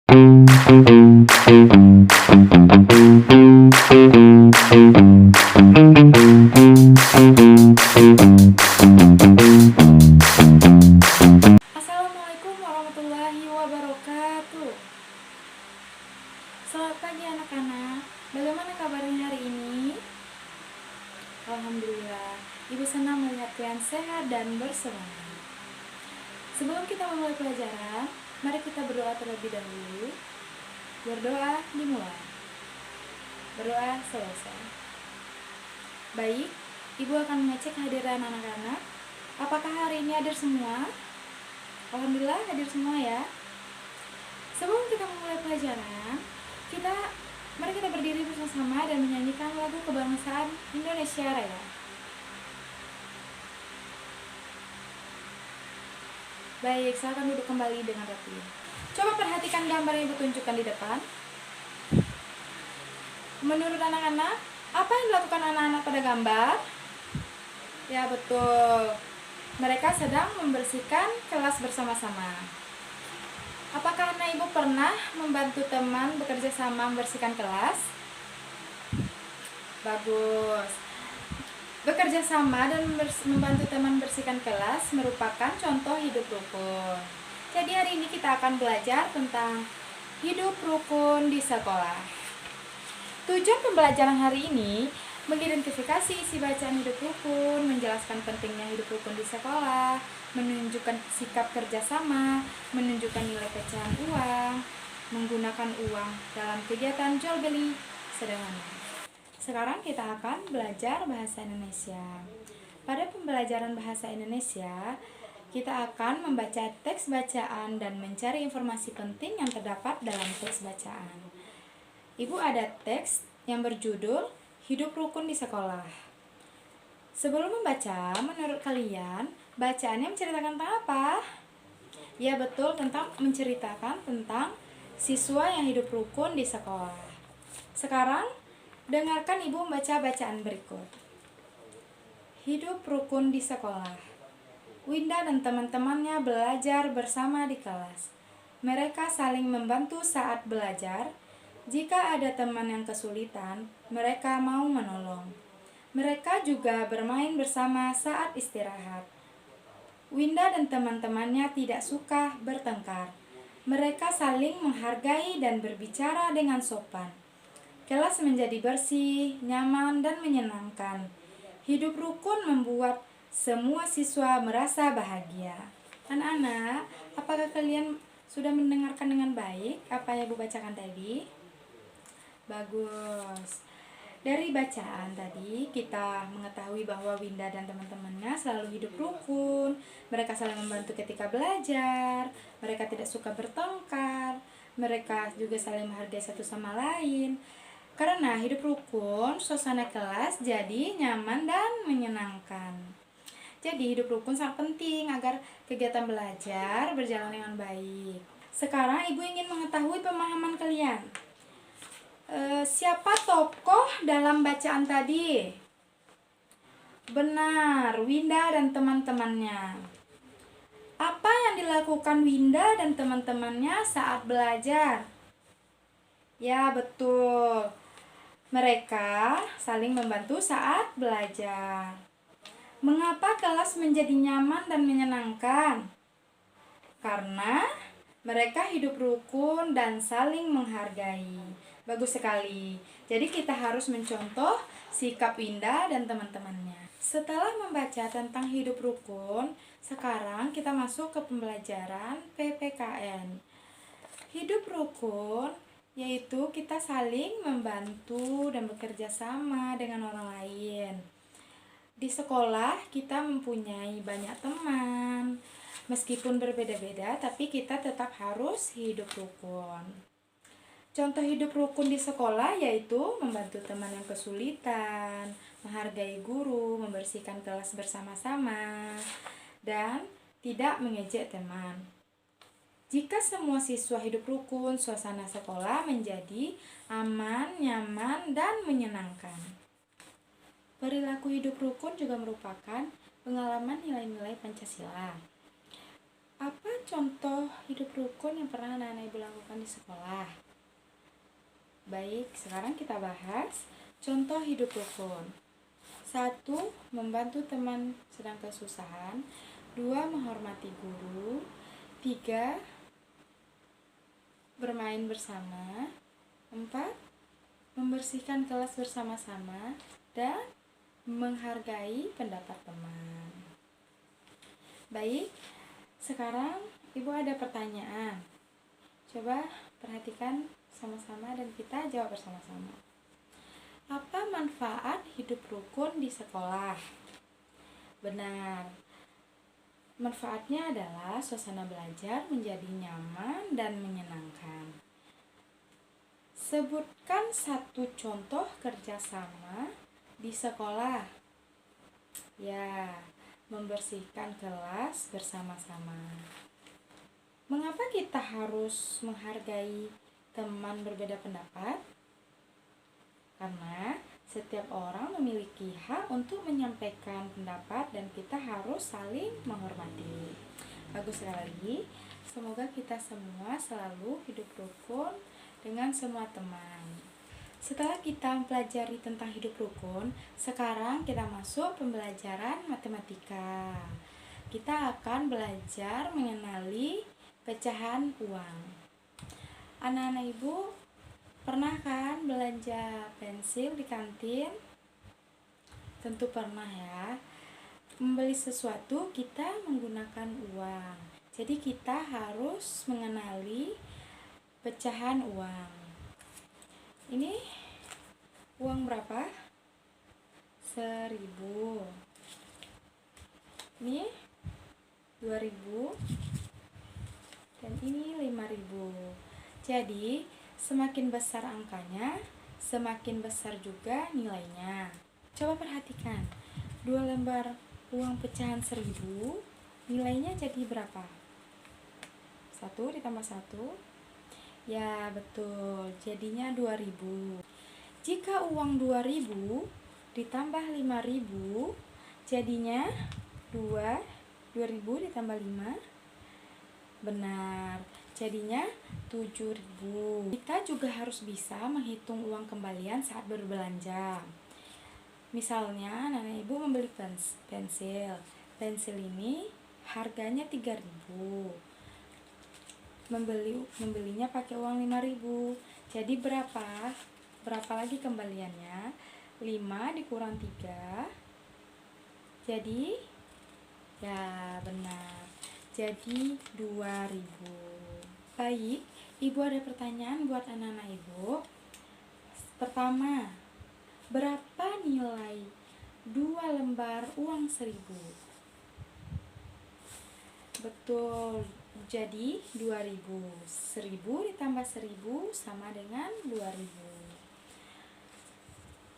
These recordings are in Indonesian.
Assalamualaikum warahmatullahi wabarakatuh. Selamat pagi anak-anak. Bagaimana kabarnya hari ini? Alhamdulillah, Ibu senang melihat kalian sehat dan bersemangat. Sebelum kita memulai pelajaran, mari kita berdoa terlebih dahulu. Berdoa dimulai. Berdoa selesai. Baik, Ibu akan mengecek kehadiran anak-anak. Apakah hari ini hadir semua? Alhamdulillah hadir semua ya. Sebelum kita memulai pelajaran, mari kita berdiri bersama-sama dan menyanyikan lagu kebangsaan Indonesia Raya. Baik, silakan duduk kembali dengan rapi. Coba perhatikan gambar yang Ibu tunjukkan di depan. Menurut anak-anak, apa yang dilakukan anak-anak pada gambar? Ya betul, mereka sedang membersihkan kelas bersama-sama. Apakah anak Ibu pernah membantu teman bekerja sama membersihkan kelas? Bagus. Bekerja sama dan membantu teman membersihkan kelas merupakan contoh hidup rukun. Jadi hari ini kita akan belajar tentang hidup rukun di sekolah. Tujuan pembelajaran hari ini mengidentifikasi isi bacaan hidup rukun, menjelaskan pentingnya hidup rukun di sekolah, menunjukkan sikap kerjasama, menunjukkan nilai pecahan uang, menggunakan uang dalam kegiatan jual beli sederhana. Sekarang kita akan belajar bahasa Indonesia. Pada pembelajaran bahasa Indonesia, kita akan membaca teks bacaan dan mencari informasi penting yang terdapat dalam teks bacaan. Ibu ada teks yang berjudul Hidup Rukun di Sekolah. Sebelum membaca, menurut kalian, bacaannya menceritakan tentang apa? Ya betul, menceritakan tentang siswa yang hidup rukun di sekolah. Sekarang, dengarkan Ibu membaca bacaan berikut. Hidup rukun di sekolah. Winda dan teman-temannya belajar bersama di kelas. Mereka saling membantu saat belajar. Jika ada teman yang kesulitan, mereka mau menolong. Mereka juga bermain bersama saat istirahat. Winda dan teman-temannya tidak suka bertengkar. Mereka saling menghargai dan berbicara dengan sopan. Kelas menjadi bersih, nyaman, dan menyenangkan. Hidup rukun membuat semua siswa merasa bahagia. Anak-anak, apakah kalian sudah mendengarkan dengan baik apa yang Ibu bacakan tadi? Bagus. Dari bacaan tadi kita mengetahui bahwa Winda dan teman-temannya selalu hidup rukun. Mereka saling membantu ketika belajar. Mereka tidak suka bertengkar. Mereka juga saling menghargai satu sama lain. Karena hidup rukun, suasana kelas jadi nyaman dan menyenangkan. Jadi hidup rukun sangat penting agar kegiatan belajar berjalan dengan baik. Sekarang Ibu ingin mengetahui pemahaman kalian. Siapa tokoh dalam bacaan tadi? Benar, Winda dan teman-temannya. Apa yang dilakukan Winda dan teman-temannya saat belajar? Ya, betul. Mereka saling membantu saat belajar. Mengapa kelas menjadi nyaman dan menyenangkan? Karena mereka hidup rukun dan saling menghargai. Bagus sekali. Jadi kita harus mencontoh sikap Winda dan teman-temannya. Setelah membaca tentang hidup rukun, sekarang kita masuk ke pembelajaran PPKN. Hidup rukun yaitu kita saling membantu dan bekerja sama dengan orang lain. Di sekolah kita mempunyai banyak teman. Meskipun berbeda-beda, tapi kita tetap harus hidup rukun. Contoh hidup rukun di sekolah yaitu membantu teman yang kesulitan, menghargai guru, membersihkan kelas bersama-sama, dan tidak mengejek teman. Jika semua siswa hidup rukun, suasana sekolah menjadi aman, nyaman, dan menyenangkan. Perilaku hidup rukun juga merupakan pengalaman nilai-nilai Pancasila. Apa contoh hidup rukun yang pernah anak-anak ibu lakukan di sekolah? Baik, sekarang kita bahas contoh hidup rukun. 1. Membantu teman sedang kesusahan. 2. Menghormati guru. 3. Bermain bersama. 4. Membersihkan kelas bersama-sama. Dan menghargai pendapat teman. Baik, sekarang ibu ada pertanyaan. Coba perhatikan sama-sama dan kita jawab bersama-sama. Apa manfaat hidup rukun di sekolah? Benar. Manfaatnya adalah suasana belajar menjadi nyaman dan menyenangkan. Sebutkan satu contoh kerjasama di sekolah. Ya, membersihkan kelas bersama-sama. Mengapa kita harus menghargai teman berbeda pendapat? Karena setiap orang memiliki hak untuk menyampaikan pendapat dan kita harus saling menghormati. Bagus sekali. Semoga kita semua selalu hidup rukun dengan semua teman. Setelah kita mempelajari tentang hidup rukun, sekarang kita masuk pembelajaran matematika. Kita akan belajar mengenali pecahan uang. Anak-anak ibu pernah kan belanja pensil di kantin? Tentu pernah ya. Membeli sesuatu kita menggunakan uang. Jadi kita harus mengenali pecahan uang. Ini uang berapa? 1.000. Ini 2.000. Dan ini 5.000. Jadi semakin besar angkanya, semakin besar juga nilainya. Coba perhatikan, 2 lembar uang pecahan 1.000, nilainya jadi berapa? 1 ditambah 1. Ya, betul. Jadinya 2.000. Jika uang 2.000 ditambah 5.000, jadinya 2.000 ditambah 5. Benar. Jadinya 7.000. Kita juga harus bisa menghitung uang kembalian saat berbelanja. Misalnya, nenek ibu membeli pensil. Pensil ini harganya 3.000. Membelinya pakai uang 5.000. Jadi berapa? Berapa lagi kembaliannya? 5 dikurang 3. Jadi ya benar. Jadi 2.000. Baik, ibu ada pertanyaan buat anak-anak ibu. Pertama, berapa nilai 2 lembar uang 1.000? Betul, jadi 2.000. 1.000 ditambah 1.000 sama dengan 2.000.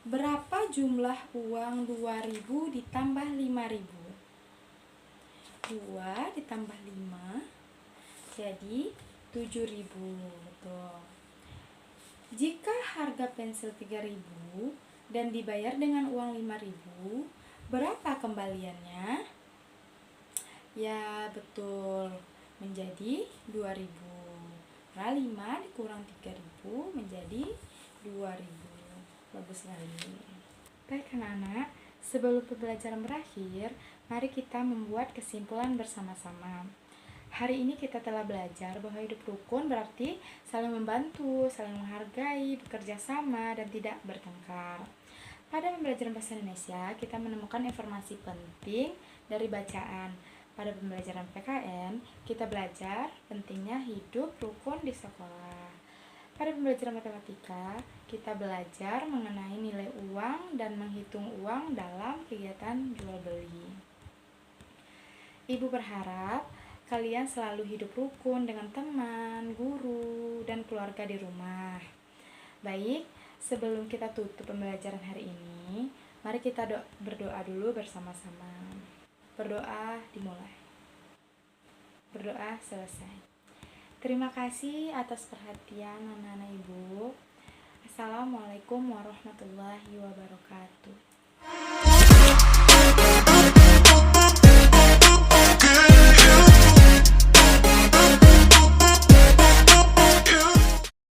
Berapa jumlah uang 2.000 ditambah 5.000? 2 ditambah 5 jadi 7.000. Betul. Jika harga pensil 3.000 dan dibayar dengan uang 5.000, berapa kembaliannya? Ya, betul. Menjadi 2.000. Nah, 5 dikurang 3.000 menjadi 2.000. Bagus sekali. Baik anak-anak, sebelum pembelajaran berakhir, mari kita membuat kesimpulan bersama-sama. Hari ini kita telah belajar bahwa hidup rukun berarti saling membantu, saling menghargai, bekerja sama, dan tidak bertengkar. Pada pembelajaran bahasa Indonesia, kita menemukan informasi penting dari bacaan. Pada pembelajaran PKN, kita belajar pentingnya hidup rukun di sekolah. Pada pembelajaran matematika, kita belajar mengenai nilai uang dan menghitung uang dalam kegiatan jual beli. Ibu berharap kalian selalu hidup rukun dengan teman, guru, dan keluarga di rumah. Baik, sebelum kita tutup pembelajaran hari ini, mari kita berdoa dulu bersama-sama. Berdoa dimulai. Berdoa selesai. Terima kasih atas perhatian anak-anak ibu. Assalamualaikum warahmatullahi wabarakatuh.